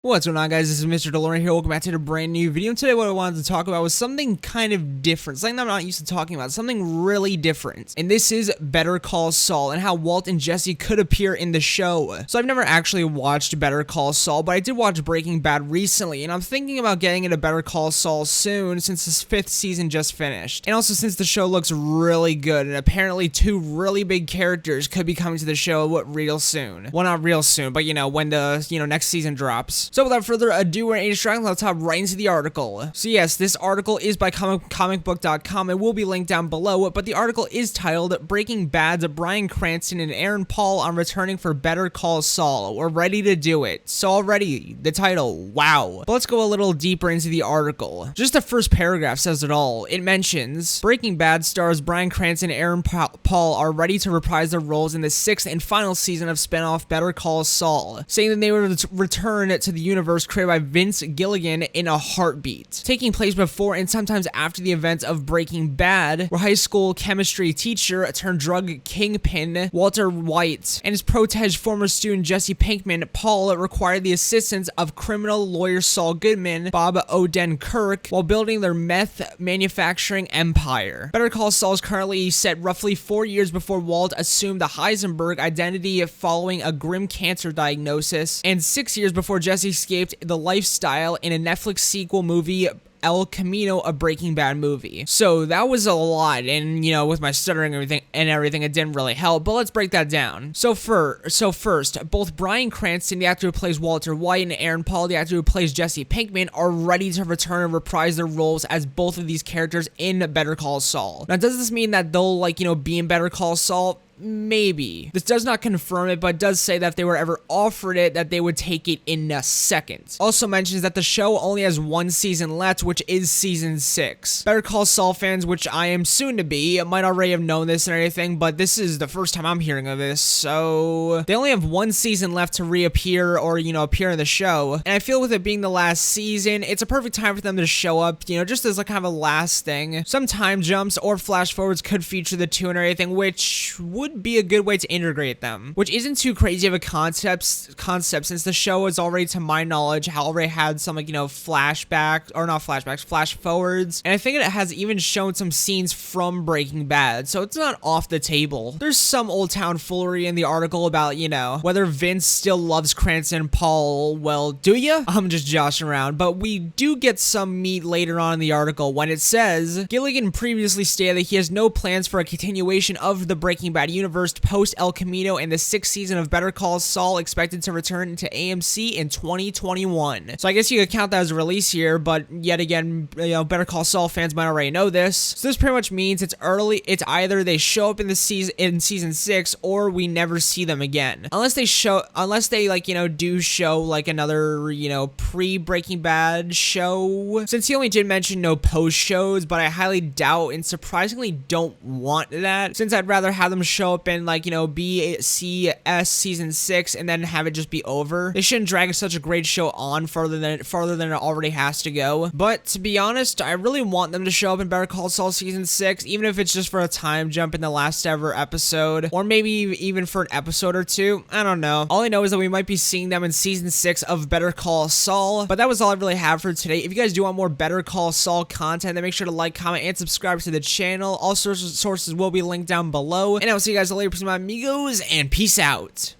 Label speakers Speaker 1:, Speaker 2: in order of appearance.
Speaker 1: What's going on, guys? This is Mr. DeLorean here. Welcome back to a brand new video. And today what I wanted to talk about was something kind of different, something that I'm not used to talking about, something really different. And this is Better Call Saul and how Walt and Jesse could appear in the show. So I've never actually watched Better Call Saul, but I did watch Breaking Bad recently, and I'm thinking about getting into Better Call Saul soon since this 5th season just finished. And also since the show looks really good, and apparently two really big characters could be coming to the show real soon. Well, not real soon, but when the next season drops. So without further ado, we're in distracting, let's hop right into the article. So yes, this article is by comicbook.com. It will be linked down below, but the article is titled Breaking Bad's Bryan Cranston and Aaron Paul on returning for Better Call Saul. We're ready to do it. So already, the title, wow. But let's go a little deeper into the article. Just the first paragraph says it all. It mentions, Breaking Bad stars Bryan Cranston and Aaron Paul are ready to reprise their roles in the 6th and final season of spinoff Better Call Saul, saying that they would return to the universe created by Vince Gilligan in a heartbeat. Taking place before and sometimes after the events of Breaking Bad, where high school chemistry teacher turned drug kingpin Walter White and his protege former student Jesse Pinkman, Paul required the assistance of criminal lawyer Saul Goodman, Bob Odenkirk, while building their meth manufacturing empire. Better Call Saul is currently set roughly 4 years before Walt assumed the Heisenberg identity following a grim cancer diagnosis, and 6 years before Jesse escaped the lifestyle in a Netflix sequel movie, El Camino, a Breaking Bad movie. So that was a lot, and with my stuttering and everything, it didn't really help, but let's break that down. So first, both Bryan Cranston, the actor who plays Walter White, and Aaron Paul, the actor who plays Jesse Pinkman, are ready to return and reprise their roles as both of these characters in Better Call Saul. Now, does this mean that they'll be in Better Call Saul? Maybe. This does not confirm it, but does say that if they were ever offered it, that they would take it in a second. Also mentions that the show only has 1 season left, which is season 6. Better Call Saul fans, which I am soon to be, might already have known this and everything, but this is the first time I'm hearing of this, so they only have 1 season left to reappear or, appear in the show. And I feel with it being the last season, it's a perfect time for them to show up, just as kind of a last thing. Some time jumps or flash forwards could feature the two and everything, which would be a good way to integrate them, which isn't too crazy of a concept since the show is already, to my knowledge, already had some flashbacks, or not flashbacks, flash forwards, and I think it has even shown some scenes from Breaking Bad, so it's not off the table. There's some old town foolery in the article about whether Vince still loves Cranston and Paul. Well, do ya? I'm just joshing around, but we do get some meat later on in the article when it says Gilligan previously stated that he has no plans for a continuation of the Breaking Bad universe post El Camino, and the 6th season of Better Call Saul expected to return to AMC in 2021. So I guess you could count that as a release here, but yet again, Better Call Saul fans might already know this. So this pretty much means it's either they show up in season 6 or we never see them again. Unless they do show another pre-Breaking Bad show. Since he only did mention no post shows, but I highly doubt and surprisingly don't want that, since I'd rather have them show up in BCS season 6 and then have it just be over. They shouldn't drag such a great show on farther than it already has to go. But to be honest, I really want them to show up in Better Call Saul season 6, even if it's just for a time jump in the last ever episode, or maybe even for an episode or two. I don't know. All I know is that we might be seeing them in season 6 of Better Call Saul. But that was all I really have for today. If you guys do want more Better Call Saul content, then make sure to like, comment, and subscribe to the channel. All sources will be linked down below. And I will see you guys later, my amigos, and peace out.